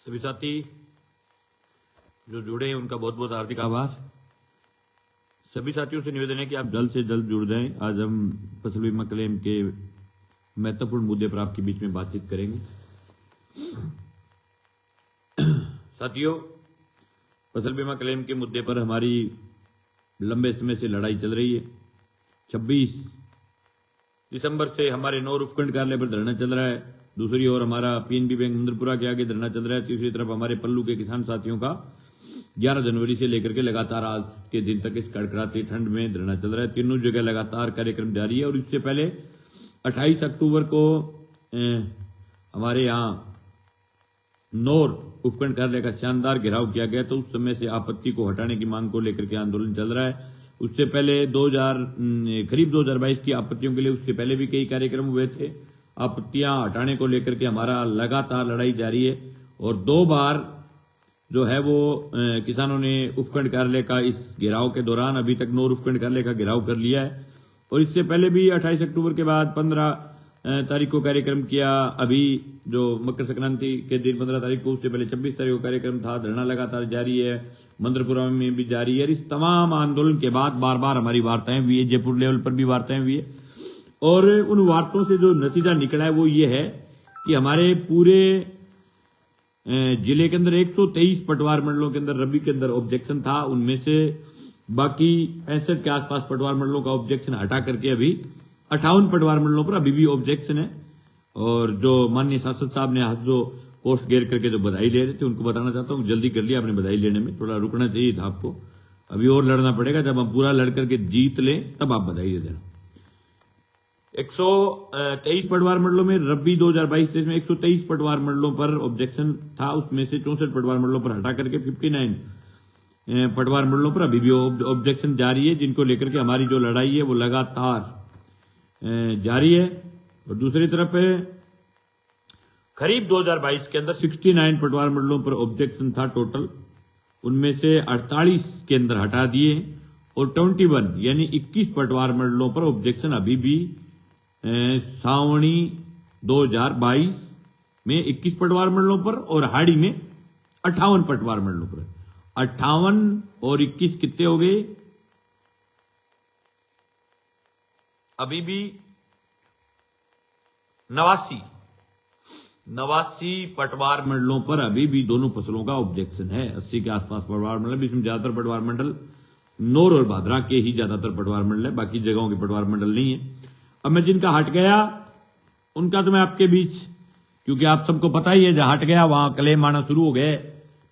सभी साथी जो जुड़े हैं उनका बहुत बहुत हार्दिक आभार। सभी साथियों से निवेदन है कि आप जल्द से जल्द जुड़ जाएं। आज हम फसल बीमा क्लेम के महत्वपूर्ण मुद्दे पर आपके बीच में बातचीत करेंगे। साथियों, फसल बीमा क्लेम के मुद्दे पर हमारी लंबे समय से लड़ाई चल रही है। 26 दिसंबर से हमारे 9 उपखंड कार्यालय पर धरना चल रहा है। दूसरी ओर हमारा पीएनबी बैंक इंद्रपुरा के आगे धरना चल रहा है। तीसरी तरफ हमारे पल्लू के किसान साथियों का 11 जनवरी से लेकर के लगातार आज के दिन तक इस कड़कड़ाती ठंड में धरना चल रहा है। तीनों जगह लगातार कार्यक्रम जारी है। और इससे पहले 28 अक्टूबर को हमारे यहाँ नौर उपखंड कार्यालय का शानदार घेराव किया गया। तो उस समय से आपत्ति को हटाने की मांग को लेकर के आंदोलन चल रहा है। उससे पहले करीब 2022 की आपत्तियों के लिए उससे पहले भी कई कार्यक्रम हुए थे। आपत्तियां हटाने को लेकर के हमारा लगातार लड़ाई जारी है। और 2 बार जो है वो किसानों ने उपखंड कार्यालय का इस घेराव के दौरान अभी तक 9 उपखंड कार्यालय का घेराव कर लिया है। और इससे पहले भी 28 अक्टूबर के बाद 15 तारीख को कार्यक्रम किया। अभी जो मकर संक्रांति के दिन 15 तारीख को, उससे पहले 26 तारीख को कार्यक्रम था। धरना लगातार जारी है, मंत्रपुरा में भी जारी है। इस तमाम आंदोलन के बाद बार बार हमारी वार्ताएं हुई है, जयपुर लेवल पर भी वार्ताएं हुई है। और उन वार्ताओं से जो नतीजा निकला है वो ये है कि हमारे पूरे जिले के अंदर 123 पटवार मंडलों के अंदर रबी के अंदर ऑब्जेक्शन था। उनमें से बाकी 65 के आसपास पटवार मंडलों का ऑब्जेक्शन हटा करके अभी 58 पटवार मंडलों पर अभी भी ऑब्जेक्शन है। और जो माननीय सांसद साहब ने आज जो पोस्ट घेर करके जो बधाई ले रहे थे, उनको बताना चाहता हूँ जल्दी कर लिया आपने बधाई लेने में, थोड़ा रुकना चाहिए था आपको। अभी और लड़ना पड़ेगा, जब हम पूरा लड़ करके जीत लें तब आप बधाई दे देना। 123 पटवार मंडलों में रबी 2022-23 में 123 पटवार मंडलों पर ऑब्जेक्शन था। उसमें से 64 पटवार मंडलों पर हटा करके 59 पटवार मंडलों पर अभी भी ऑब्जेक्शन जारी है, जिनको लेकर के हमारी जो लड़ाई है वो लगातार जारी है। और दूसरी तरफ खरीफ 2022 के अंदर 69 पटवार मंडलों पर ऑब्जेक्शन था टोटल। उनमें से 48 के अंदर हटा दिए। और 21 यानी 21 पटवार मंडलों पर ऑब्जेक्शन अभी भी सावणी 2022 में 21 पटवार मंडलों पर और हाड़ी में 58 पटवार मंडलों पर। 58 और 21 कितने हो गए? अभी भी 89 पटवार मंडलों पर अभी भी दोनों फसलों का ऑब्जेक्शन है। 80 के आसपास पटवार मंडल, इसमें ज्यादातर पटवार मंडल नौर और भादरा के ही ज्यादातर पटवार मंडल है, बाकी जगहों के पटवार मंडल नहीं है। अब मैं जिनका हट गया उनका तो मैं आपके बीच, क्योंकि आप सबको पता ही है जहां हट गया वहां क्लेम आना शुरू हो गए।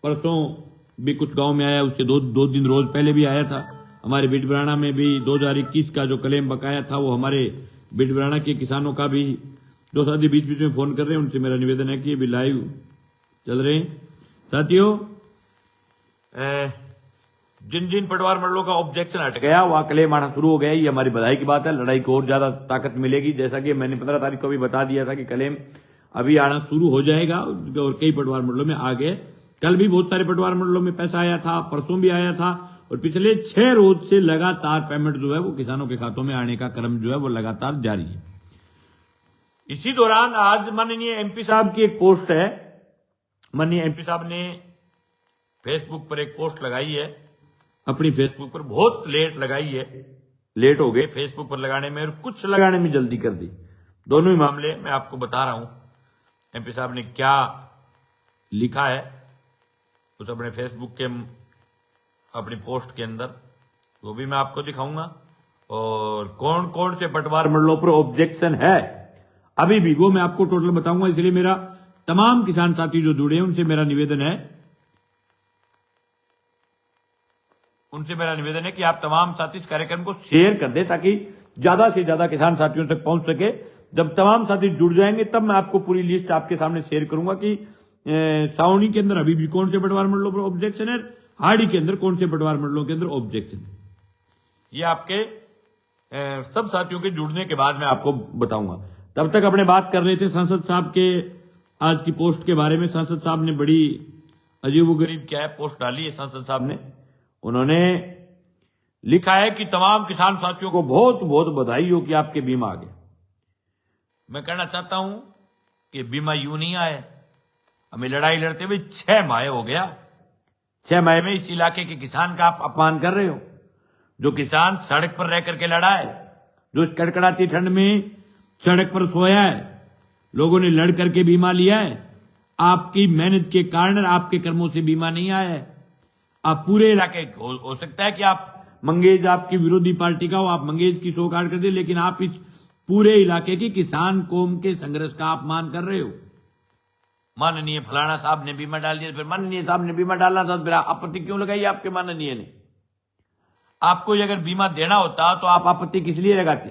परसों भी कुछ गांव में आया, उससे दो दिन रोज पहले भी आया था। हमारे बिटबराना में भी 2021 का जो क्लेम बकाया था वो हमारे बिटबराना के किसानों का भी जो साथी बीच बीच में फोन कर रहे हैं उनसे मेरा निवेदन है कि ये भी लाइव चल रहे हैं। साथियों, जिन जिन पटवार मंडलों का ऑब्जेक्शन हट गया वहां क्लेम आना शुरू हो गया, ये हमारी बधाई की बात है। लड़ाई को और ज्यादा ताकत मिलेगी। जैसा कि मैंने 15 तारीख को भी बता दिया था कि क्लेम अभी आना शुरू हो जाएगा और कई पटवार मंडलों में आ गए। कल भी बहुत सारे पटवार मंडलों में पैसा आया था, परसों भी आया था। और पिछले 6 रोज से लगातार पेमेंट जो है वो किसानों के खातों में आने का क्रम जो है वो लगातार जारी है। इसी दौरान आज माननीय एमपी साहब की एक पोस्ट है। माननीय एमपी साहब ने फेसबुक पर एक पोस्ट लगाई है, अपनी फेसबुक पर बहुत लेट लगाई है। लेट हो गए फेसबुक पर लगाने में और कुछ लगाने में जल्दी कर दी। दोनों ही मामले मैं आपको बता रहा हूं एमपी साहब ने क्या लिखा है उस अपने फेसबुक के अपनी पोस्ट के अंदर, वो भी मैं आपको दिखाऊंगा। और कौन कौन से पटवार मंडलों पर ऑब्जेक्शन है अभी भी वो मैं आपको टोटल बताऊंगा। इसलिए मेरा तमाम किसान साथी जो जुड़े हैं उनसे मेरा निवेदन है कि आप तमाम साथी इस कार्यक्रम को शेयर कर दें ताकि ज्यादा से ज्यादा किसान साथियों तक पहुंच सके। जब तमाम साथी जुड़ जाएंगे तब मैं आपको पूरी लिस्ट आपके सामने शेयर करूंगा कि सावनी के अंदर अभी भी कौन से पटवार मंडलों पर ऑब्जेक्शन है, हाड़ी के अंदर कौन से पटवार मंडलों के अंदर ऑब्जेक्शन है। ये आपके सब साथियों के जुड़ने के बाद मैं आपको बताऊंगा। तब तक अपने बात कर रहे थे सांसद साहब के आज की पोस्ट के बारे में। सांसद साहब ने बड़ी अजीबोगरीब क्या है पोस्ट डाली है। सांसद साहब ने उन्होंने लिखा है कि तमाम किसान साथियों को बहुत बहुत बधाई हो कि आपके बीमा आ गए। मैं कहना चाहता हूं कि बीमा यूं नहीं आए, हमें लड़ाई लड़ते हुए 6 माह हो गया। 6 माह में इस इलाके के किसान का आप अपमान कर रहे हो। जो किसान सड़क पर रह करके लड़ा है, जो इस कड़कड़ाती ठंड में सड़क पर सोया है, लोगों ने लड़ करके बीमा लिया है, आपकी मेहनत के कारण, आपके कर्मों से बीमा नहीं आया है। आप पूरे इलाके हो सकता है कि आप मंगेज आपकी विरोधी पार्टी का हो, आप मंगेज की सौगात कर दे, लेकिन आप इस पूरे इलाके की किसान कौम के संघर्ष का अपमान कर रहे हो। माननीय फलाना साहब ने बीमा डाल दिया, फिर माननीय साहब ने बीमा डालना था, फिर आपत्ति क्यों लगाई आपके माननीय ने? आपको अगर बीमा देना होता तो आप आपत्ति किस लिए लगाते?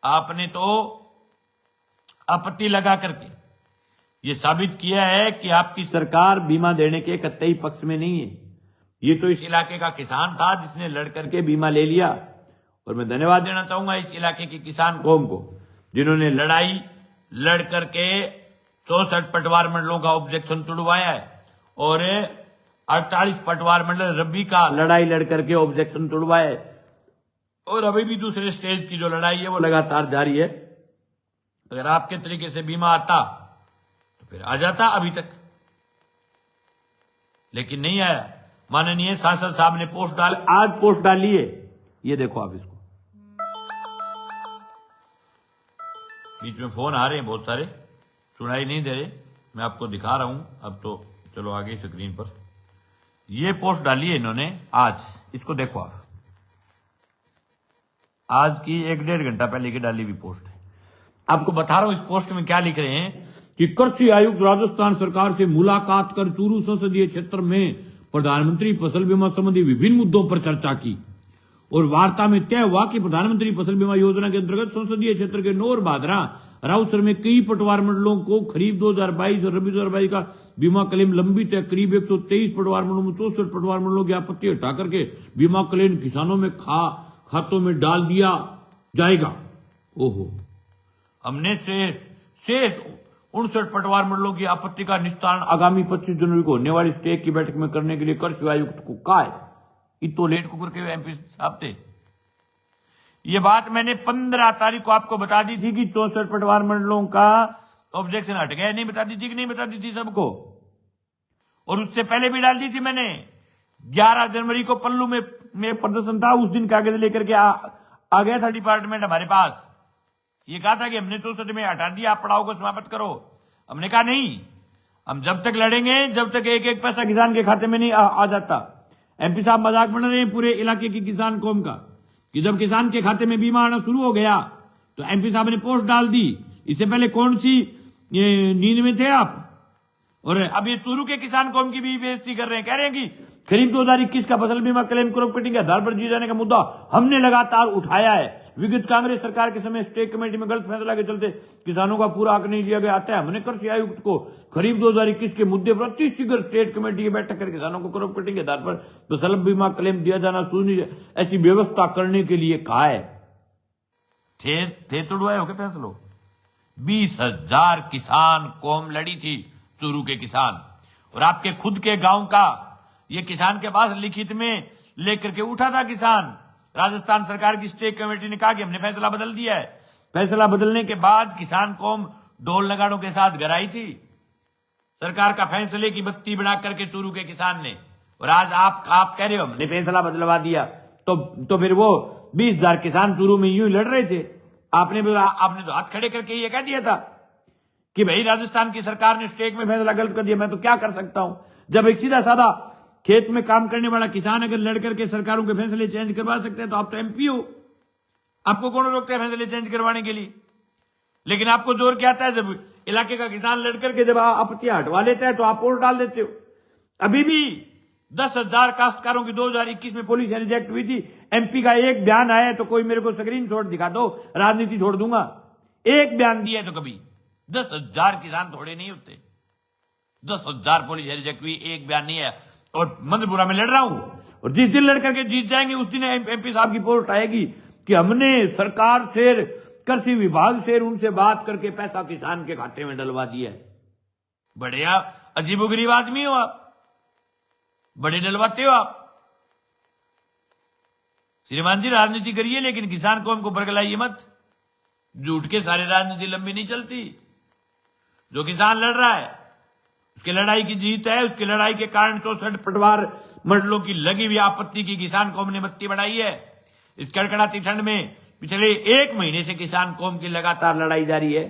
आपने तो आपत्ति लगा करके ये साबित किया है कि आपकी सरकार बीमा देने के कतई पक्ष में नहीं है। ये तो इस इलाके का किसान था जिसने लड़ करके बीमा ले लिया, और मैं धन्यवाद देना चाहूंगा इस इलाके की किसान कौम को, जिन्होंने लड़ाई लड़ करके 64 पटवार मंडलों का ऑब्जेक्शन तुड़वाया है और 48 पटवार मंडल रब्बी का लड़ाई लड़ करके ऑब्जेक्शन तुड़वाया है, और अभी भी दूसरे स्टेज की जो लड़ाई है वो लगातार जारी है। अगर आपके तरीके से बीमा आता तो फिर आ जाता अभी तक, लेकिन नहीं आया। माननीय सांसद साहब ने आज पोस्ट डाली है, ये देखो आप इसको। बीच में फोन आ रहे हैं बहुत सारे, सुनाई नहीं दे रहे, मैं आपको दिखा रहा हूं। अब तो चलो आगे स्क्रीन पर ये पोस्ट डाली है इन्होंने आज, इसको देखो आप। आज की 1-1.5 घंटा पहले की डाली हुई पोस्ट है। आपको बता रहा हूं इस पोस्ट में क्या लिख रहे हैं कि कृषि आयुक्त राजस्थान सरकार से मुलाकात कर चूरू संसदीय क्षेत्र में प्रधानमंत्री फसल बीमा संबंधी विभिन्न मुद्दों पर चर्चा की, और वार्ता में तय हुआ कि प्रधानमंत्री फसल बीमा योजना के अंतर्गत संसदीय क्षेत्र के नौर भादरा राउसर में कई पटवार मंडलों को खरीफ 2022 और रबी 2022 का बीमा क्लेम लंबित है। करीब 123 पटवार मंडलों में 64 पटवार मंडलों की आपत्ति हटा करके बीमा क्लेम किसानों में खातों में डाल दिया जाएगा। ओहो, हमने शेष 59 पटवार मंडलों की आपत्ति का निस्तारण आगामी 25 जनवरी को होने वाली स्टेक की बैठक में करने के लिए कृषि आयुक्त को कहा है। इतो लेट को करके एमपी साहब थे। ये बात मैंने 15 तारीख को आपको बता दी थी कि 64 पटवार मंडलों का ऑब्जेक्शन हट गया। नहीं बता दी थी कि नहीं बता दी थी सबको? और उससे पहले भी डाल दी थी मैंने। 11 जनवरी को पल्लू में प्रदर्शन था, उस दिन कागज लेकर के आ गया था डिपार्टमेंट हमारे पास। ये कहा था कि हमने 64 में हटा दिया, आप पड़ाव को समाप्त करो। हमने कहा नहीं, हम जब तक लड़ेंगे जब तक एक एक पैसा किसान के खाते में नहीं आ जाता। एमपी साहब मजाक बना रहे हैं पूरे इलाके की किसान कौम का, कि जब किसान के खाते में बीमा आना शुरू हो गया तो एमपी साहब ने पोस्ट डाल दी। इससे पहले कौन सी नींद में थे आप? और अब ये चूरू के किसान कौम की भी बेइज्जती कर रहे हैं। कह रहे हैं कि खरीफ 2021 का फसल बीमा क्लेम क्रॉप कटिंग के आधार पर दिए जाने का मुद्दा हमने लगातार उठाया है। विगत कांग्रेस सरकार के समय स्टेट कमेटी में गलत फैसला के चलते किसानों का पूरा हक नहीं लिया गया आता है। हमने कृषि आयुक्त को खरीफ 2021 के मुद्दे पर अति शीघ्र स्टेट कमेटी की बैठक कर किसानों को क्रॉप कटिंग के आधार पर फसल बीमा क्लेम दिया जाना सुनिश्चित ऐसी व्यवस्था करने के लिए कहा है। थे तोड़वाए हो गए फैसलों। 20,000 किसान कौम लड़ी थी, चूरू के किसान, और आपके खुद के गांव का ये किसान के पास लिखित में लेकर के उठा था किसान। राजस्थान सरकार की स्टेट कमेटी ने कहा कि हमने फैसला बदल दिया है। फैसला बदलने के बाद किसान कौम ढोल नगाड़ों के साथ घर आई थी। सरकार का फैसले की बत्ती बना करके चूरू के किसान ने, और आज आप कह रहे हो हमने फैसला बदलवा दिया, तो फिर वो 20,000 किसान चूरू में यूं ही लड़ रहे थे। आपने तो हाथ खड़े करके ये कह दिया था कि भाई राजस्थान की सरकार ने स्टेट में फैसला गलत कर दिया, मैं तो क्या कर सकता हूं। जब एक सीधा साधा खेत में काम करने वाला किसान अगर लड़ करके सरकारों के फैसले चेंज करवा सकते हैं तो आप तो एमपी हो, आपको कौन रोकता है फैसले चेंज करवाने के लिए? लेकिन आपको जोर क्या आता है, जब इलाके का किसान लड़ करके जब आपत्तियां हटवा लेता है तो आप वोट डाल देते हो। अभी भी 10,000 काश्तकारों की 2021 में पॉलिसी रिजेक्ट हुई थी। एमपी का एक बयान आया तो कोई मेरे को स्क्रीन शॉट दिखा दो, राजनीति छोड़ दूंगा। एक बयान दिया तो कभी 10,000 किसान थोड़े नहीं होते। 10,000 पॉलिसी रिजेक्ट हुई, एक बयान नहीं है। और मंदपुरा में लड़ रहा हूं, और जिस दिन लड़ करके जीत जाएंगे उस दिन एमपी साहब की पोस्ट आएगी कि हमने सरकार से, कृषि विभाग से उनसे बात करके पैसा किसान के खाते में डलवा दिया है। बड़े अजीबोगरीब आदमी हो आप, बड़े डलवाते हो आप। श्रीमान जी राजनीति करिए लेकिन किसान कौम को बरगलाइए मत। झूठ के सारे राजनीति लंबी नहीं चलती। जो किसान लड़ रहा है उसकी लड़ाई की जीत है। उसकी लड़ाई के कारण 64 पटवार मंडलों की लगी हुई आपत्ति की किसान कौम ने बत्ती बढ़ाई है। इस कड़कड़ाती ठंड में पिछले 1 महीने से किसान कौम की लगातार लड़ाई जारी है।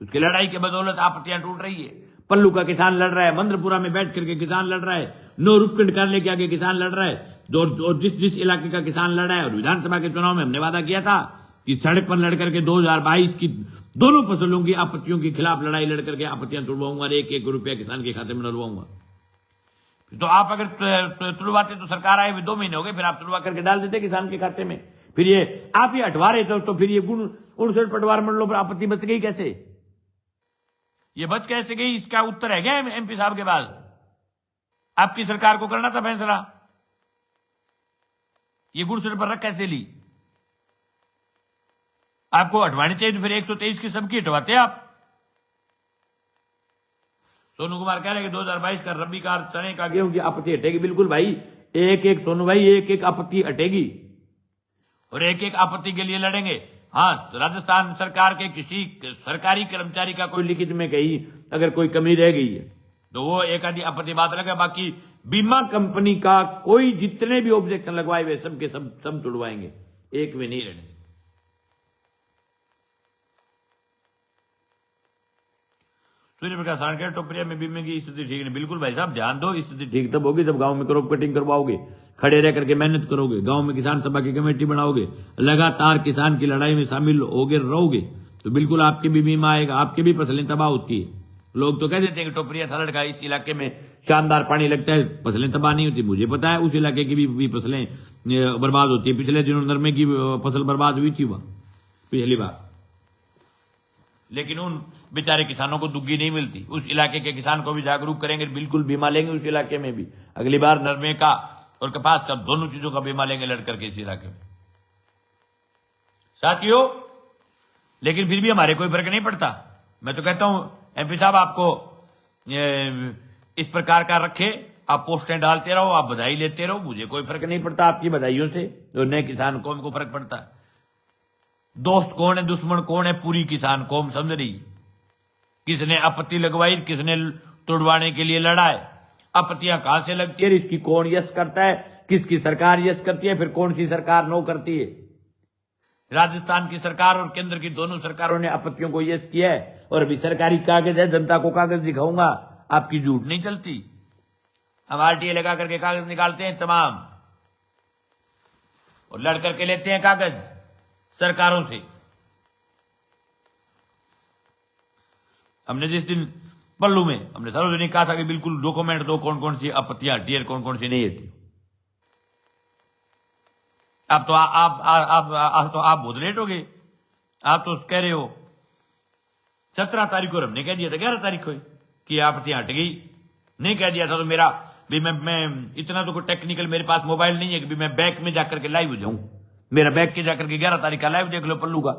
उसकी लड़ाई के बदौलत आपत्तियां टूट रही है। पल्लू का किसान लड़ रहा है, मंद्रपुरा में बैठ करके किसान लड़ रहा है, नूर उपखंड कार्यालय के आगे किसान लड़ रहा है, जो जिस इलाके का किसान लड़ रहा है। और विधानसभा के चुनाव में हमने वादा किया था कि सड़क पर लड़ करके 2022 की दोनों फसलों की आपत्तियों के खिलाफ लड़ाई लड़ करके आपत्तियां तुड़वाऊंगा और 1-1 रुपया किसान के खाते में डलवाऊंगा। तो आप अगर तुड़वाते तो सरकार आए हुए 2 महीने हो गए, फिर आप तुड़वा करके डाल देते किसान के खाते में। फिर ये आप ही हटवा रहे तो फिर ये 59 पटवार मंडलों पर आपत्ति बच गई कैसे? ये बच कैसे गई? इसका उत्तर है क्या एमपी साहब के पास? आपकी सरकार को करना था फैसला, ये 59 पर रख कैसे ली? आपको हटवानी चाहिए तो फिर 123 की सबकी हटवाते आप। सोनू कुमार कह रहे हैं कि 2022 का रबी का चने का गेहूं की आपत्ति हटेगी। बिल्कुल भाई, एक सोनू भाई, एक आपत्ति हटेगी और एक आपत्ति के लिए लड़ेंगे। हाँ, राजस्थान सरकार के किसी सरकारी कर्मचारी का कोई लिखित में कहीं अगर कोई कमी रह गई है तो वो एक आधी आपत्ति बात लगे। बाकी बीमा कंपनी का कोई जितने भी ऑब्जेक्शन लगवाए हुए सबके सब तुड़वाएंगे, एक में नहीं रहने। सूर्य प्रकाश साणकर, टोपरिया में बीमे की स्थिति ठीक नहीं। बिल्कुल भाई साहब, ध्यान दो, स्थिति ठीक तब होगी जब गांव में क्रॉप कटिंग करवाओगे, खड़े रह करके मेहनत करोगे, गांव में किसान सभा की कमेटी बनाओगे, लगातार किसान की लड़ाई में शामिल होगे रहोगे तो बिल्कुल आपके भी बीमा आएगा। आपकी भी फसलें तबाह होती है। लोग तो कह देते हैं कि टोपरिया थलड़ का इस इलाके में शानदार पानी लगता है, फसलें तबाह नहीं होती। मुझे पता है उस इलाके की भी फसलें बर्बाद होती है। पिछले दिनों नरमे की फसल बर्बाद हुई थी वहां पिछली बार, लेकिन उन बेचारे किसानों को दुग्गी नहीं मिलती। उस इलाके के किसान को भी जागरूक करेंगे, बिल्कुल बीमा लेंगे उस इलाके में भी। अगली बार नरमे का और कपास का दोनों चीजों का बीमा लेंगे लड़ करके इस इलाके में साथियों। लेकिन फिर भी हमारे कोई फर्क नहीं पड़ता। मैं तो कहता हूं एमपी साहब, आपको इस प्रकार का रखे, आप पोस्टें डालते रहो, आप बधाई लेते रहो, मुझे कोई फर्क नहीं पड़ता आपकी बधाइयों से। और नए किसान कौम को फर्क पड़ता है। दोस्त कौन है, दुश्मन कौन है, पूरी किसान कौम समझ रही। किसने आपत्ति लगवाई, किसने तुड़वाने के लिए लड़ा है, आपत्तियां कहां से लगती है, इसकी कौन यस करता है, किसकी सरकार यस करती है, फिर कौन सी सरकार नो करती है। राजस्थान की सरकार और केंद्र की दोनों सरकारों ने आपत्तियों को यस किया है और अभी सरकारी कागज है, जनता को कागज दिखाऊंगा, आपकी झूठ नहीं चलती। हम आरटीए लगा करके कागज निकालते हैं तमाम और लड़ करके लेते हैं कागज सरकारों से। हमने जिस दिन पल्लू में हमने सार्वजनिक कहा था कि बिल्कुल डॉक्यूमेंट दो, कौन कौन सी आपत्तियां हटी है, कौन कौन सी नहीं हटी। अब तो आप बहुत लेट हो गए। आप तो कह रहे हो 17 तारीख को हमने कह दिया था 11 तारीख को कि आपत्तियां हट गई। नहीं कह दिया था तो मेरा भी मैं इतना तो कोई टेक्निकल मेरे पास मोबाइल नहीं है कि भी मैं बैक में जाकर के लाइव हो जाऊं। मेरा बैक के जाकर के 11 तारीख का लाइव देख लो पल्लू का,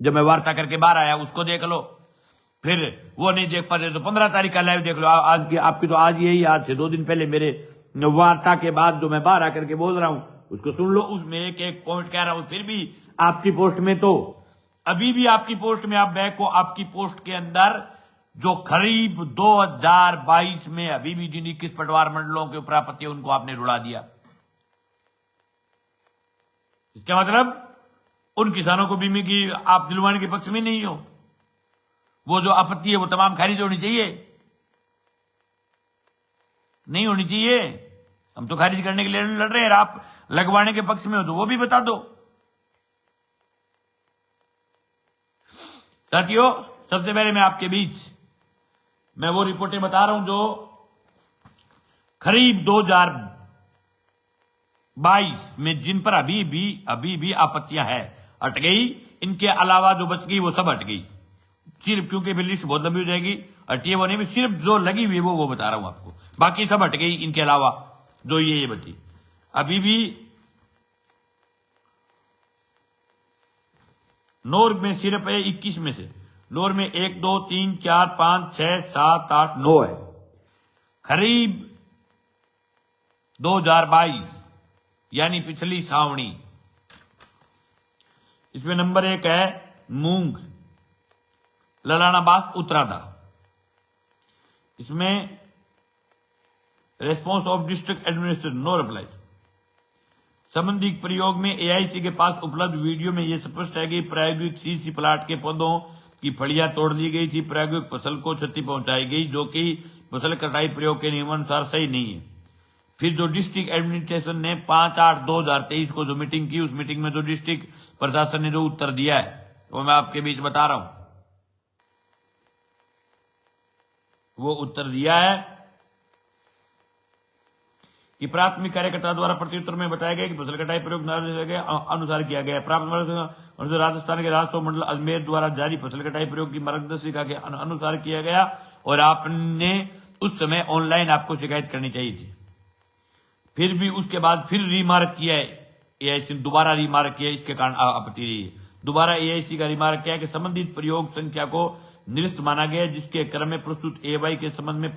जब मैं वार्ता करके बाहर आया उसको देख लो। फिर वो नहीं देख पाते तो 15 तारीख का लाइव देख लो। आज की आपकी तो आज यही, आज से 2 दिन पहले मेरे वार्ता के बाद जो मैं बाहर आकर के बोल रहा हूं उसको सुन लो। उसमें एक एक पॉइंट कह रहा हूं। फिर भी आपकी पोस्ट में तो अभी भी आपकी पोस्ट में आप बैक को, आपकी पोस्ट के अंदर जो करीब 2022 में अभी भी जिन 21 पटवार मंडलों के ऊपर आपत्ति उनको आपने रुला दिया। इसका मतलब उन किसानों को बीमे की आप दिलवाने के पक्ष में नहीं हो। वो जो आपत्ति है वो तमाम खारिज होनी चाहिए, नहीं होनी चाहिए। हम तो खारिज करने के लिए लड़ रहे हैं, आप लगवाने के पक्ष में हो तो वो भी बता दो। साथियों, सबसे पहले मैं आपके बीच मैं वो रिपोर्टें बता रहा हूं जो करीब 2022 में जिन पर अभी भी आपत्तियां हैं हट गई। इनके अलावा जो बच गई वो सब हट गई। सिर्फ क्योंकि फिर लिस्ट बहुत लंबी हो जाएगी, हटिए वो नहीं, सिर्फ जो लगी हुई वो बता रहा हूं आपको। बाकी सब हट गई इनके अलावा जो ये बची। अभी भी नोर में सिर्फ है 21 में से। नोर में 1 2 3 4 5 6 7 8 9 है। करीब 2022 यानी पिछली सावणी। इसमें नंबर 1 है मूंग, ललाना बास, उत्तरादा। इसमें response of district administration no reply. संबंधित प्रयोग में एआईसी के पास उपलब्ध वीडियो में यह स्पष्ट है कि प्रायोगिक सीसी प्लाट के पौधों की फड़ियां तोड़ दी गई थी, प्रायोगिक फसल को क्षति पहुंचाई गई, जो कि फसल कटाई प्रयोग के नियमानुसार सही नहीं है। फिर जो डिस्ट्रिक्ट एडमिनिस्ट्रेशन ने 5/8/2023 को जो मीटिंग की, उस मीटिंग में जो डिस्ट्रिक्ट प्रशासन ने जो उत्तर दिया है वो मैं आपके बीच बता रहा हूं। वो उत्तर दिया है कि प्राथमिक कार्यकर्ता द्वारा प्रत्युत्तर में बताया गया कि फसल कटाई प्रयोग के अनुसार किया गया। प्राप्त राजस्थान के राजस्व मंडल अजमेर द्वारा जारी फसल कटाई प्रयोग की मार्गदर्शिका के अनुसार किया गया और आपने उस समय ऑनलाइन आपको शिकायत करनी चाहिए थी। फिर भी उसके बाद फिर रिमार्क किया है एआईसी, दोबारा रिमार्क किया, इसके कारण आपत्ति रही है। दोबारा एआईसी का रिमार्क किया कि संबंधित प्रयोग संख्या को निरस्त माना गया, जिसके क्रम में प्रस्तुत एवाई के संबंध में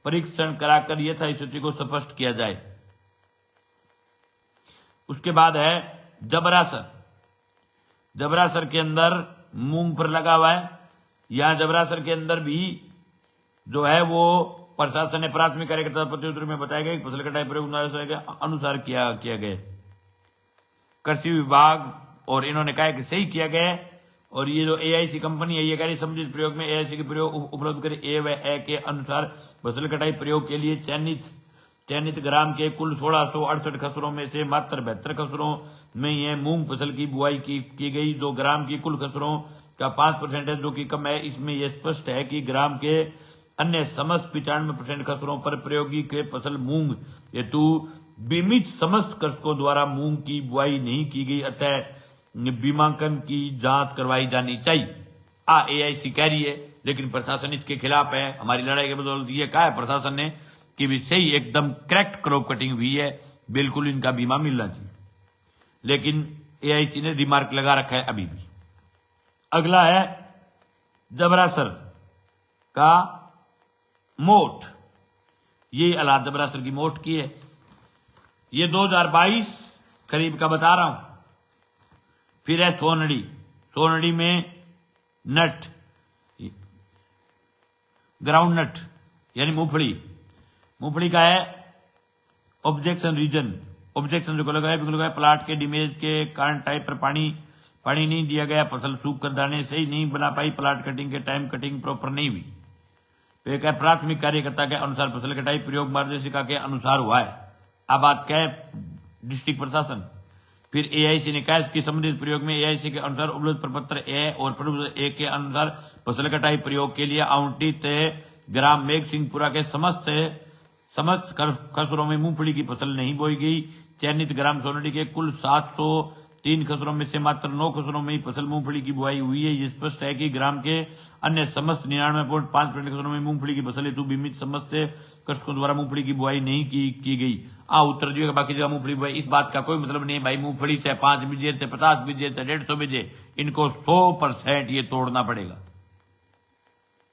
परीक्षण कराकर यथास्थिति को स्पष्ट किया जाए। उसके बाद है जबरासर। जबरासर के अंदर मूंग पर लगा हुआ है। यहां जबरासर के अंदर भी जो है वो प्रशासन ने प्राथमिक कार्यकर्ता प्रत्युत्तर में बताया गया कि फसल कटाई प्रयोग अनुसार किया गया। कृषि विभाग और इन्होंने कहा कि सही किया गया और ये जो एआईसी कंपनी है ये कह रही संबंधित प्रयोग में एआईसी के प्रयोग उपलब्ध करे ए व ए के अनुसार फसल कटाई प्रयोग के लिए चयनित ग्राम के कुल 1668 खसरों में से मात्र 72 खसरों में यह मूंग फसल की बुआई की गई, जो ग्राम की कुल खसरों का 5% है, जो कि कम है। इसमें यह स्पष्ट है कि ग्राम के अन्य समस्त 95% खसरों पर प्रयोगी के फसल मूंग हेतु बीमित समस्त कृषकों द्वारा मूंग की बुआई नहीं की गई, अतः बीमांकन की जांच करवाई जानी चाहिए। एआईसी कह रही है, लेकिन प्रशासन इसके खिलाफ है। हमारी लड़ाई के बदौलत ये कहा है प्रशासन ने कि भी सही एकदम करेक्ट क्रॉप कटिंग हुई है, बिल्कुल इनका बीमा मिलना चाहिए, लेकिन एआईसी ने रिमार्क लगा रखा है अभी भी। अगला है जबरासर का मोट। ये हालात जबरासर की मोट की है, ये 2022 करीब का बता रहा हूं। फिर है सोनड़ी। सोनड़ी में नट, ग्राउंड नट यानी मूंगफली। मूंगफली का है ऑब्जेक्शन रीजन। ऑब्जेक्शन जो लगा है प्लाट के डैमेज के कारण टाइप पर पानी नहीं दिया गया, फसल सूख कर दाने सही नहीं बना पाई, प्लाट कटिंग के टाइम कटिंग प्रॉपर नहीं हुई। तो एक है प्राथमिक कार्यकर्ता के अनुसार फसल कटाई प्रयोग मार्गदर्शिका के अनुसार हुआ है। अब बात क्या है डिस्ट्रिक्ट प्रशासन। फिर एआईसी ने कहा कि संबंधित प्रयोग में एआईसी के अनुसार उपलब्ध प्रपत्र ए और प्रपत्र ए के अनुसार फसल कटाई प्रयोग के लिए आवंटित ग्राम मेघ सिंहपुरा के समस्त खसरों में मूंगफली की फसल नहीं बोई गई। चयनित ग्राम सोनडी के कुल 703 खसरों में से मात्र 9 खसरों में ही फसल मूंगफली की बुआई हुई है। ये स्पष्ट है कि ग्राम के अन्य समस्त 99.5% खसरों में मूंगफली की फसल हेतु बीमित समस्त कृषकों द्वारा मूंगफली की बुआई नहीं की गई। उत्तर दिएगा बाकी जगह मूंगफली बुआई। इस बात का कोई मतलब नहीं भाई, मूंगफली चाहे 5 बीजे चाहे 50 बीजे चाहे 150 बीजे, इनको 100% ये तोड़ना पड़ेगा।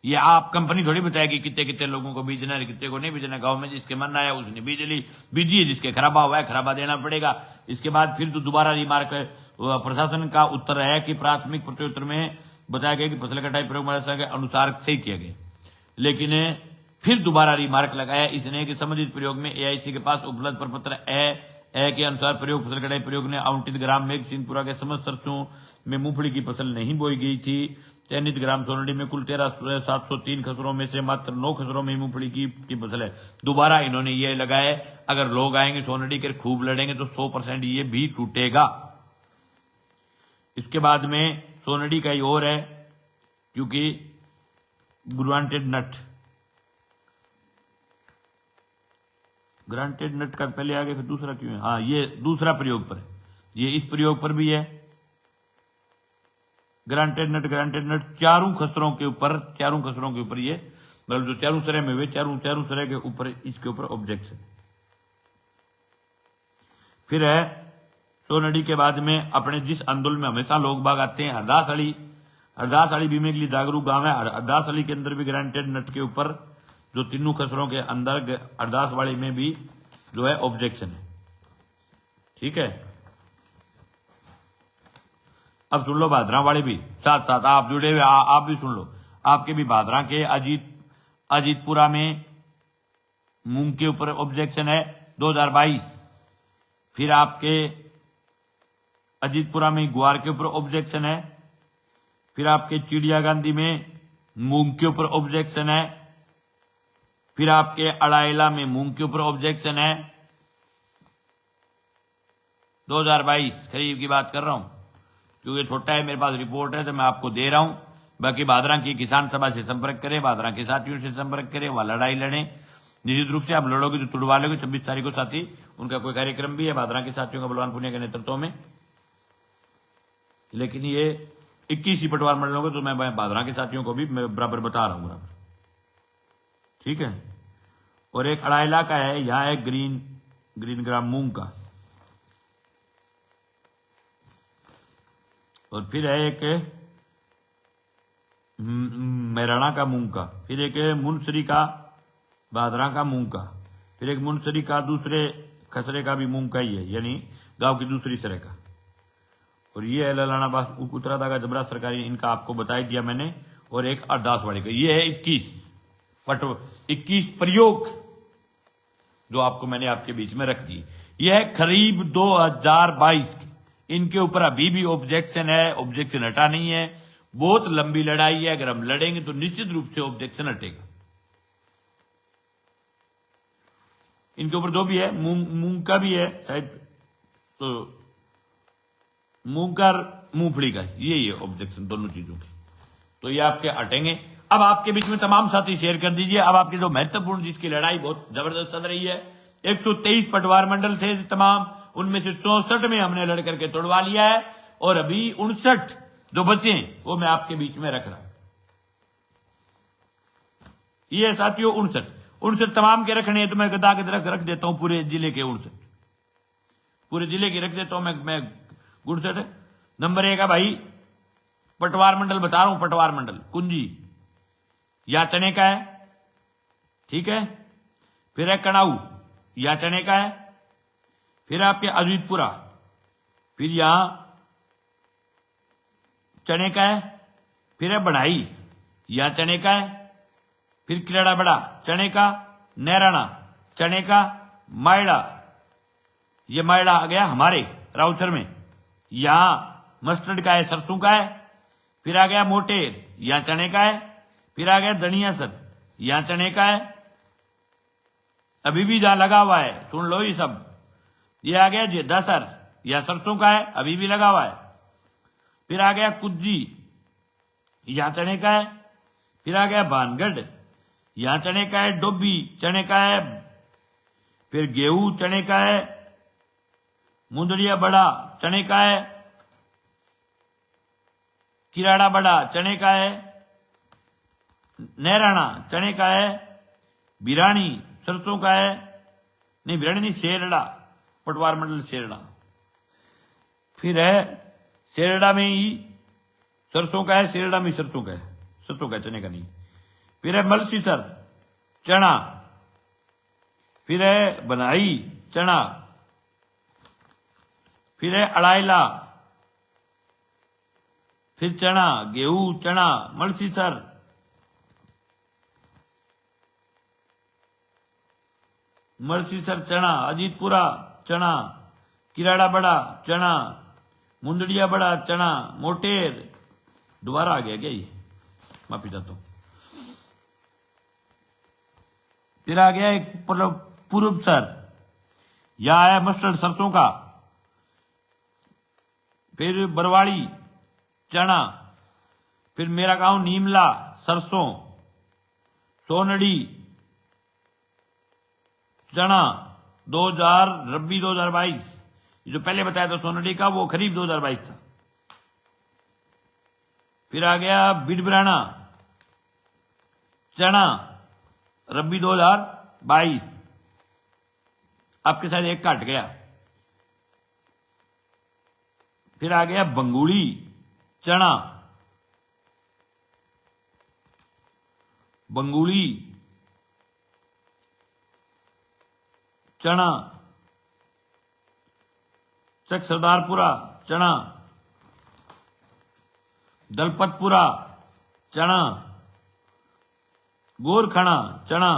ये आप कंपनी थोड़ी बताएगी कितने लोगों को बीजना है कितने को नहीं बीजना। गांव में जिसके मन आया उसने बीजी है, जिसके खराबा हुआ है खराबा देना पड़ेगा। इसके बाद फिर तो दोबारा रिमार्क प्रशासन का उत्तर है कि प्राथमिक प्रत्युत्तर में बताया गया कि फसल कटाई प्रयोग के अनुसार सही किया गया, लेकिन फिर दोबारा रिमार्क लगाया इसने कि संबंधित प्रयोग में एआईसी के पास उपलब्ध प्रपत्र ए के अनुसार प्रयोग फसल कटाई प्रयोग ने आवंटित ग्राम मेघ सिंहपुरा के समस्त सरसों में मूंगफली की फसल नहीं बोई गई थी। चयनित ग्राम सोनडी में कुल 703 खसरों में से मात्र 9 खसरों में मूंगफली की फसल है। दोबारा इन्होंने ये लगाया अगर लोग आएंगे सोनडी के खूब लड़ेंगे तो 100% ये भी टूटेगा। इसके बाद में सोनडी का ही और है, क्योंकि ग्रांटेड नट का पहले आगे फिर दूसरा क्यों है? ये दूसरा प्रयोग पर है, ये इस प्रयोग पर भी है। ग्रांटेड नट चारों खसरों के ऊपर ये मतलब जो चारों सरे में हुए चारों सरे के ऊपर इसके ऊपर ऑब्जेक्शन। फिर है सोनडी के बाद में अपने जिस आंदोलन में हमेशा लोग बाग आते हैं, हरदासवाड़ी बीमे के लिए जागरूक गांव है। हरदासवाड़ी के अंदर भी ग्रांटेड नट के ऊपर जो तीनों खसरों के अंदर हरदासवाड़ी में भी जो है ऑब्जेक्शन है। ठीक है, अब सुन लो भादरावाड़ी भी साथ आप जुड़े हुए आप भी सुन लो। आपके भी भादरा के अजीतपुरा में मूंग के ऊपर ऑब्जेक्शन है 2022। फिर आपके अजीतपुरा में ग्वार के ऊपर ऑब्जेक्शन है। फिर आपके चिड़िया गांधी में मूंग के ऊपर ऑब्जेक्शन है। फिर आपके अड़ाइला में मूंग के ऊपर ऑब्जेक्शन है। 2022 खरीफ की बात कर रहा हूं, क्योंकि छोटा है मेरे पास रिपोर्ट है तो मैं आपको दे रहा हूं। बाकी भादरा की किसान सभा से संपर्क करें, भादरा के साथियों से संपर्क करें, वहां लड़ाई लड़ें। निश्चित रूप से आप लड़ोगे तो तुड़वा लोगे। 26 तारीख को साथी उनका कोई कार्यक्रम भी है भादरा के साथियों का बलवान पुनिया के नेतृत्व में। लेकिन ये 21 ही पटवार मंडलों को तो मैं भादरा के साथियों को भी मैं बराबर बता रहा हूं बराबर, ठीक है। और एक अड़ाइला का है, यहां है ग्रीन ग्राम मूंग का। और फिर है एक मैराना का मूंग का। फिर एक मुनसरी का भादरा का मूंग का। फिर एक मुनसरी का दूसरे खसरे का भी मूंग का ही है, यानी गांव की दूसरी सरे का। और ये है ललानाबाद उत्तराधा का जबरा सरकारी, इनका आपको बता दिया मैंने। और एक अरदासवाड़ी का, ये है 21 प्रयोग जो आपको मैंने आपके बीच में रख दी। ये है खरीफ 2022 की। इनके ऊपर अभी भी ऑब्जेक्शन है, ऑब्जेक्शन हटा नहीं है। बहुत लंबी लड़ाई है, अगर हम लड़ेंगे तो निश्चित रूप से ऑब्जेक्शन हटेगा। इनके ऊपर दो भी है, मूंग का भी है शायद, तो मूंग का मूंगफली का, ये ऑब्जेक्शन दोनों चीजों की, तो ये आपके हटेंगे। अब आपके बीच में तमाम साथी शेयर कर दीजिए। अब आपके जो महत्वपूर्ण, जिसकी लड़ाई बहुत जबरदस्त चल रही है, 123 पटवार मंडल थे तमाम, उनमें से 64 में हमने लड़ करके तोड़वा लिया है। और अभी 59 जो बचे वो मैं आपके बीच में रख रहा हूं। ये साथियों 59 तमाम के रखने हैं, तो मैं गदा के रख देता हूं पूरे जिले के 59, पूरे जिले के रख देता हूं मैं 59। नंबर 1 है भाई पटवार मंडल, बता रहा हूं पटवार मंडल कुंजी, या चने का है, ठीक है। फिर है कणाऊ, या चने का है। फिर आपके अजीतपुरा, फिर यहां चने का है। फिर है बढ़ाई, या चने का है। फिर किराड़ा बड़ा चने का, नैराना चने का, मायड़ा, ये मायड़ा आ गया हमारे राउसर में। यहां मस्टर्ड का है, सरसों का है। फिर आ गया मोटेर, यहां चने का है। फिर आ गया धनियासर, यहां चने का है। अभी भी जहां लगा हुआ है, सुन लो ये सब। ये आ गया दसर, यह सरसों का है, अभी भी लगा हुआ है। फिर आ गया कुज्जी, यहां चने का है। फिर आ गया भानगढ़, यहां चने का है। डोबी चने का है। फिर गेहूं चने का है। मुंदड़िया बड़ा चने का है। किराड़ा बड़ा चने का है। नैराना चने का है। बिरानी सरसों का है, नहीं बिरानी नहीं, शेरड़ा, पटवार मंडल शेरड़ा। फिर है शेरड़ा में ही सरसों का है, शेरड़ा में सरसों का है, सरसों का चने का नहीं। फिर है मलसीसर चना। फिर है बनाई चना। फिर है अड़ाइला, फिर चना, गेहूं चना, मलसीसर। मलसीसर चना, अजीतपुरा चना, किराड़ा बड़ा चना, मुंदड़िया बड़ा चना, मोटेर, दोबारा आ गया क्या ये, माफी चाहता हूं। फिर आ गया एक पूर्व सर, यह आया मस्टर्ड सरसों का। फिर बरवाड़ी चना। फिर मेरा गांव नीमला सरसों, सोनड़ी चना 2000 रबी 2022। जो पहले बताया था सोनड़ी का, वो खरीफ 2022 था। फिर आ गया बिडबराना चना, रबी 2022। आपके साथ एक काट गया। फिर आ गया बंगुड़ी चना, बंगुड़ी चना, चक सरदारपुरा चना, दलपतपुरा चना, गोरखना चना,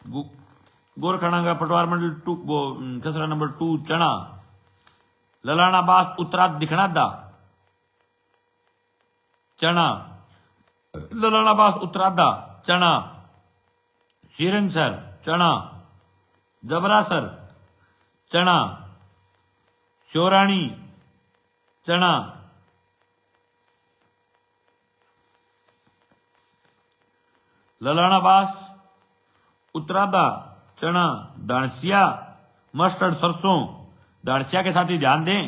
गोरखानागा पटवार मंडल 2 खसरा नंबर 2 चना ललाना बास उत्तराद दिखणादा चना ललाना बास उत्तरादा चना श्रीरंगसर चना जबरासर चना शोराणी चना ललानाबास उत्तरादा चना दाणसिया मस्टर्ड सरसों दाणसिया के साथ ही ध्यान दें,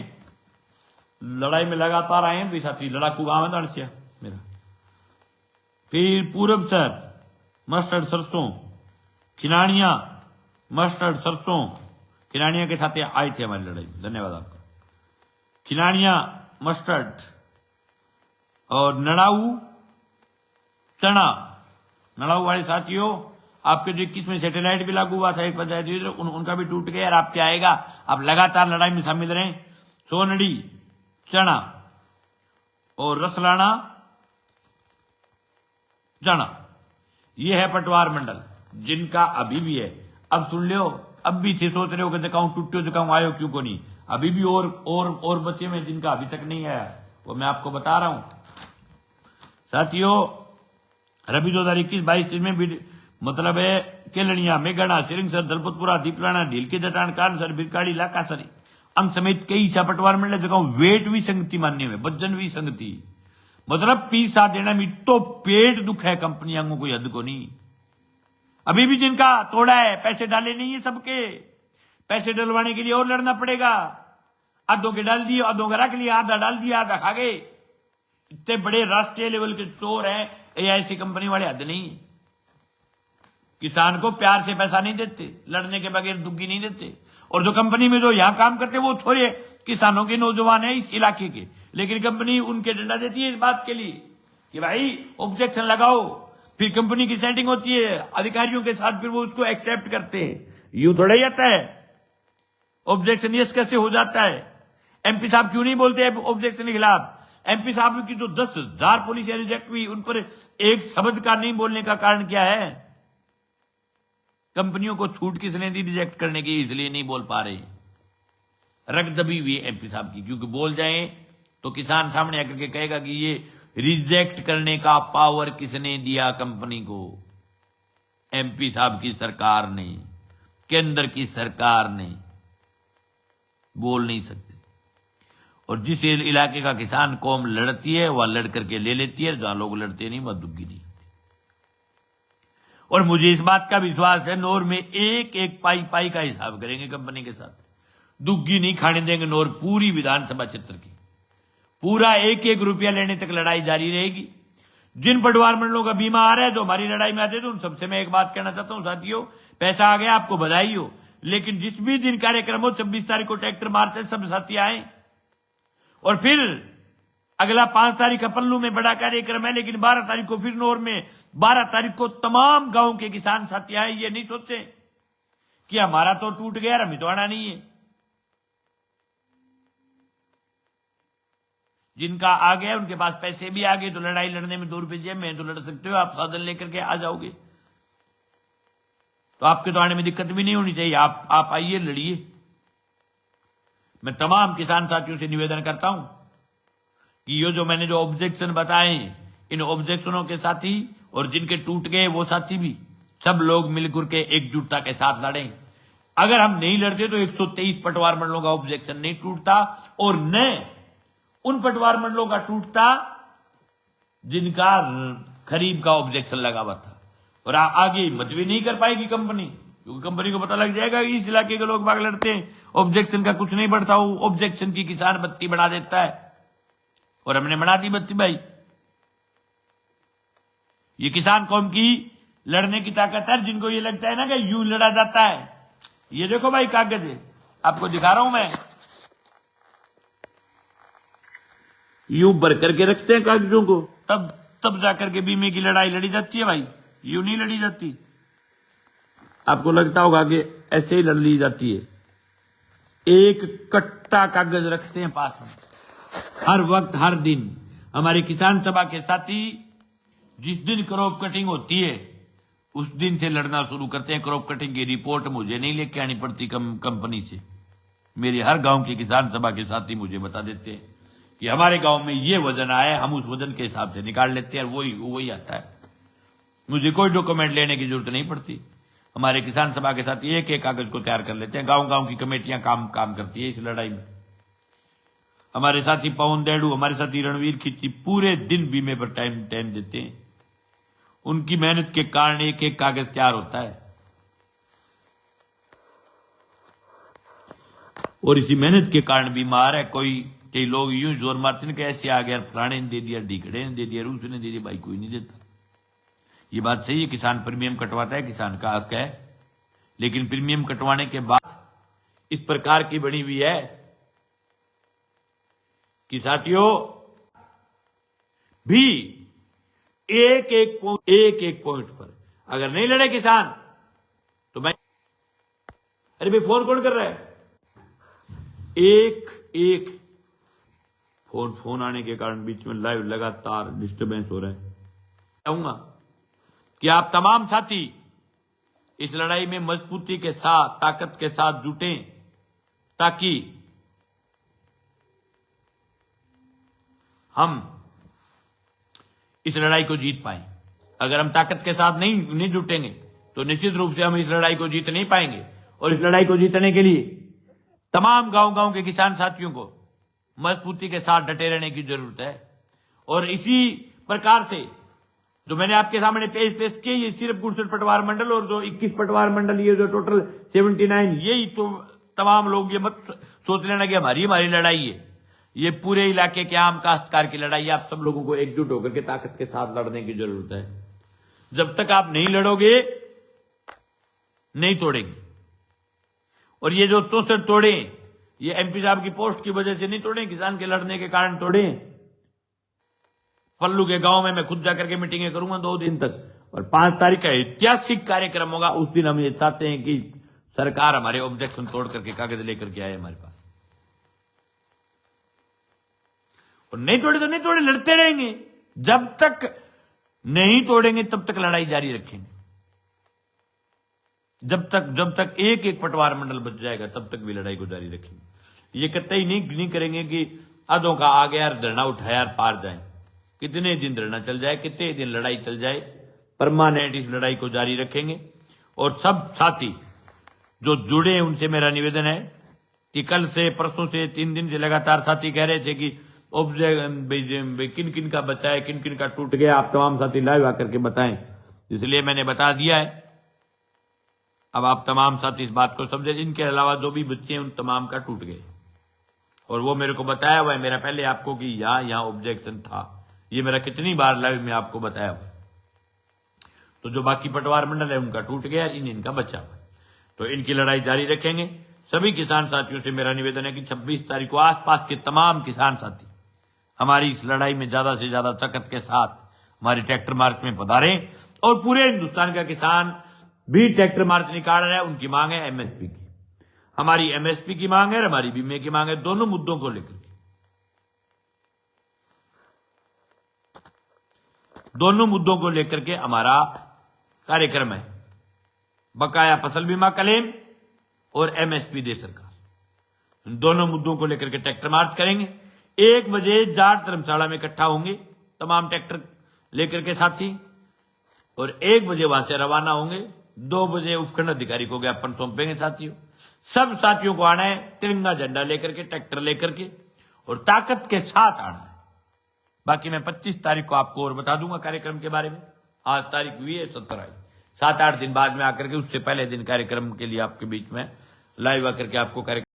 लड़ाई में लगातार आए हैं साथी, लड़ाकू गांव है दाणसिया मेरा। फिर पूरब सर मस्टर्ड सरसों खिनानिया मस्टर्ड सरसों खिनानिया के साथ आए थे हमारी लड़ाई में, धन्यवाद आपका। खिनानिया मस्टर्ड और नड़ाऊ चना, नड़ाऊ वाले साथियों आपके जो 21 में सैटेलाइट भी लागू हुआ था एक पंचायत उनका भी टूट गया और आप क्या आएगा, आप लगातार लड़ाई में शामिल रहें। सोनड़ी चना और रसलाना चना, ये है पटवार मंडल जिनका अभी भी है। अब सुन लो, अब भी थे सोच रहे हो कि दिखाऊं टूटे दिखाऊं आयो क्यों को नहीं, अभी भी और बच्चे में जिनका अभी तक नहीं आया वो मैं आपको बता रहा हूं साथियों। रबी 2021-22 में भी मतलब है केलनिया मेघाना सिरिंगसर दलपतपुरा दीपलाना ढील के जटान कानसर बिरकाड़ी लाकासरी अंग समेत कई सा पटवार मंडल जगह वेट भी संगति मानने में वजन भी संगति, मतलब पीसा देना में तो पेट दुख है कंपनियों को कोई हद को नहीं। अभी भी जिनका तोड़ा है पैसे डाले नहीं है, सबके पैसे डलवाने के लिए और लड़ना पड़ेगा। आधों के डाल दिए, आधों का रख लिया, आधा डाल दिया, आधा खा गए। इतने बड़े राष्ट्रीय लेवल के चोर हैं एआईसी कंपनी वाले, हद नहीं। किसान को प्यार से पैसा नहीं देते, लड़ने के बगैर दुग्गी नहीं देते। और जो कंपनी में जो यहां काम करते वो थोड़े किसानों के नौजवान है इस इलाके के, लेकिन कंपनी उनके डंडा देती है इस बात के लिए कि भाई ऑब्जेक्शन लगाओ। फिर कंपनी की सेटिंग होती है अधिकारियों के साथ, फिर वो उसको एक्सेप्ट करते हैं। यूं थोड़ा ही आता है ऑब्जेक्शन, यस कैसे हो जाता है। एमपी साहब क्यों नहीं बोलते ऑब्जेक्शन के खिलाफ? एमपी साहब की जो 10,000 पुलिस रिजेक्ट हुई उन पर एक शब्द का नहीं बोलने का कारण क्या है? कंपनियों को छूट किसने दी रिजेक्ट करने की? इसलिए नहीं बोल पा रहे, रग दबी हुई एमपी साहब की, क्योंकि बोल जाए तो किसान सामने आकर के कहेगा कि ये रिजेक्ट करने का पावर किसने दिया कंपनी को? एमपी साहब की सरकार ने, केंद्र की सरकार ने। बोल नहीं सकते। और जिस इलाके का किसान कौम लड़ती है वह लड़ करके ले लेती है, जहां लोग लड़ते नहीं वह दुग्गी नहीं। और मुझे इस बात का विश्वास है नोर में एक एक पाई पाई का हिसाब करेंगे कंपनी के साथ, दुग्गी नहीं खाने देंगे। नोर पूरी विधानसभा क्षेत्र की पूरा एक एक रुपया लेने तक लड़ाई जारी रहेगी। जिन पटवार मंडलों का बीमा आ रहा है जो हमारी लड़ाई में आते थे उन सबसे मैं एक बात कहना चाहता हूं साथियों, पैसा आ गया आपको बधाई हो, लेकिन जिस भी दिन कार्यक्रम हो 26 तारीख को ट्रैक्टर मारते सब साथी आए। और फिर अगला 5 तारीख का पल्लू में बड़ा कार्यक्रम है, लेकिन 12 तारीख को फिर नोर में, 12 तारीख को तमाम गांव के किसान साथी आए। ये नहीं सोचते कि हमारा तो टूट गया हमें तो आना नहीं है। जिनका आ गया उनके पास पैसे भी आ गए तो लड़ाई लड़ने में 2 रुपये जेब में तो लड़ सकते हो, आप साधन लेकर के आ जाओगे तो आपके तो आने में दिक्कत भी नहीं होनी चाहिए। आप आइए, लड़िए। मैं तमाम किसान साथियों से निवेदन करता हूं कि ये जो मैंने जो ऑब्जेक्शन बताए, इन ऑब्जेक्शनों के साथी और जिनके टूट गए वो साथी भी सब लोग मिलकर के एकजुटता के साथ लड़ें। अगर हम नहीं लड़ते तो 123 पटवार मंडलों का ऑब्जेक्शन नहीं टूटता और न उन पटवार मंडलों का टूटता जिनका खरीब का ऑब्जेक्शन लगा हुआ था। और आगे हिम्मत भी नहीं कर पाएगी कंपनी, क्योंकि कंपनी को पता लग जाएगा कि इस इलाके के लोग बाग लड़ते हैं, ऑब्जेक्शन का कुछ नहीं बढ़ता, वो ऑब्जेक्शन की किसान बत्ती बढ़ा देता है। और हमने बढ़ा दी बत्ती भाई। ये किसान कौम की लड़ने की ताकत है। जिनको ये लगता है ना कि यूं लड़ा जाता है, ये देखो भाई कागज है, आपको दिखा रहा हूं मैं, यूं भर करके रखते हैं कागजों को, तब जाकर के बीमे की लड़ाई लड़ी जाती है भाई, यूं नहीं लड़ी जाती। आपको लगता होगा कि ऐसे ही लड़ ली जाती है। एक कट्टा कागज रखते हैं पास में हर वक्त हर दिन। हमारे किसान सभा के साथी जिस दिन क्रॉप कटिंग होती है उस दिन से लड़ना शुरू करते हैं। क्रॉप कटिंग की रिपोर्ट मुझे नहीं लेके आनी पड़ती कंपनी से, मेरे हर गांव के किसान सभा के साथी मुझे बता देते हैं कि हमारे गांव में ये वजन आया, हम उस वजन के हिसाब से निकाल लेते हैं, वही आता है। मुझे कोई डॉक्यूमेंट लेने की जरूरत नहीं पड़ती। हमारे किसान सभा के साथ एक एक कागज को तैयार कर लेते हैं। गांव गांव की कमेटियां काम करती है इस लड़ाई में। हमारे साथी पवन देड़ू, हमारे साथी रणवीर खिच्ची पूरे दिन बीमे पर टाइम देते हैं। उनकी मेहनत के कारण एक एक कागज तैयार होता है, और इसी मेहनत के कारण बीमार है। कई लोग यूं जोर मारते हैं कि ऐसे आ गया, फलाने ने दे दिया, ढीकड़े ने दे दिया, रूस ने दे दिया। भाई कोई नहीं देता, ये बात सही है। किसान प्रीमियम कटवाता है, किसान का हक है, लेकिन प्रीमियम कटवाने के बाद इस प्रकार की बनी हुई है कि साथियों भी एक एक पॉइंट पर अगर नहीं लड़े किसान तो मैं, अरे भाई फोन कौन कर रहा है? एक फोन आने के कारण बीच में लाइव लगातार डिस्टरबेंस हो रहा है। चाहूंगा कि आप तमाम साथी इस लड़ाई में मजबूती के साथ, ताकत के साथ जुटें, ताकि हम इस लड़ाई को जीत पाएं। अगर हम ताकत के साथ नहीं जुटेंगे तो निश्चित रूप से हम इस लड़ाई को जीत नहीं पाएंगे। और इस लड़ाई को जीतने के लिए तमाम गांव के किसान साथियों को मजबूती के साथ डटे रहने की जरूरत है। और इसी प्रकार से जो मैंने आपके सामने पेश किए, ये सिर्फ 69 पटवार मंडल और जो 21 पटवार मंडल, ये जो टोटल 79, यही तो तमाम लोग ये मत सोच लेना कि हमारी लड़ाई है। ये पूरे इलाके के आम काश्तकार की लड़ाई है। आप सब लोगों को एकजुट होकर के ताकत के साथ लड़ने की जरूरत है। जब तक आप नहीं लड़ोगे नहीं तोड़ेंगे। और ये जो 64 तोड़े, ये एमपी साहब की पोस्ट की वजह से नहीं तोड़े, किसान के लड़ने के कारण तोड़े। पल्लू के गांव में मैं खुद जाकर के मीटिंगें करूंगा 2 दिन तक, और 5 तारीख का ऐतिहासिक कार्यक्रम होगा। उस दिन हम ये चाहते हैं कि सरकार हमारे ऑब्जेक्शन तोड़ करके कागज लेकर के आए हमारे पास। और नहीं तोड़े तो नहीं तोड़े, लड़ते रहेंगे। जब तक नहीं तोड़ेंगे तब तक लड़ाई जारी रखेंगे। जब तक एक एक पटवार मंडल बच जाएगा तब तक भी लड़ाई को जारी रखेंगे। ये कतई नहीं करेंगे कि आधों का आ गया धरना उठाया पार जाए। कितने दिन धरना चल जाए, कितने दिन लड़ाई चल जाए, परमानेंट इस लड़ाई को जारी रखेंगे। और सब साथी जो जुड़े उनसे मेरा निवेदन है कि कल से, परसों से, 3 दिन से लगातार साथी कह रहे थे कि किन किन का बचा है, किन किन का टूट गया, आप तमाम साथी लाइव आकर के बताएं। इसलिए मैंने बता दिया है। अब आप तमाम साथी इस बात को समझे। इनके अलावा जो भी बच्चे हैं उन तमाम का टूट गए, और वो मेरे को बताया हुआ है मेरा पहले आपको कि यहां ऑब्जेक्शन था। ये मेरा कितनी बार लाइव में आपको बताया हुआ। तो जो बाकी पटवार मंडल है उनका टूट गया, इनका बचा हुआ। तो इनकी लड़ाई जारी रखेंगे। सभी किसान साथियों से मेरा निवेदन है कि 26 तारीख को आसपास के तमाम किसान साथी हमारी इस लड़ाई में ज्यादा से ज्यादा ताकत के साथ हमारी ट्रैक्टर मार्च में पधारें। और पूरे हिंदुस्तान का किसान भी ट्रैक्टर मार्च निकाल रहा है। उनकी मांग है एमएसपी की, हमारी एमएसपी की मांग है, हमारी बीमे की मांग है। दोनों मुद्दों को लेकर के, दोनों मुद्दों को लेकर के हमारा कार्यक्रम है। बकाया फसल बीमा क्लेम और एमएसपी दे सरकार, दोनों मुद्दों को लेकर के ट्रैक्टर मार्च करेंगे। 1 बजे जाट धर्मशाला में इकट्ठा होंगे तमाम ट्रैक्टर लेकर के साथी, और 1 बजे वहां से रवाना होंगे। 2 बजे उपखंड अधिकारी को ज्ञापन सौंपेंगे साथियों। सब साथियों को आना है तिरंगा झंडा लेकर के, ट्रैक्टर लेकर के, और ताकत के साथ आना है। बाकी मैं 25 तारीख को आपको और बता दूंगा कार्यक्रम के बारे में। आज तारीख हुई है 17, 7-8 दिन बाद में आकर के, उससे पहले दिन कार्यक्रम के लिए आपके बीच में लाइव आकर के आपको कार्यक्रम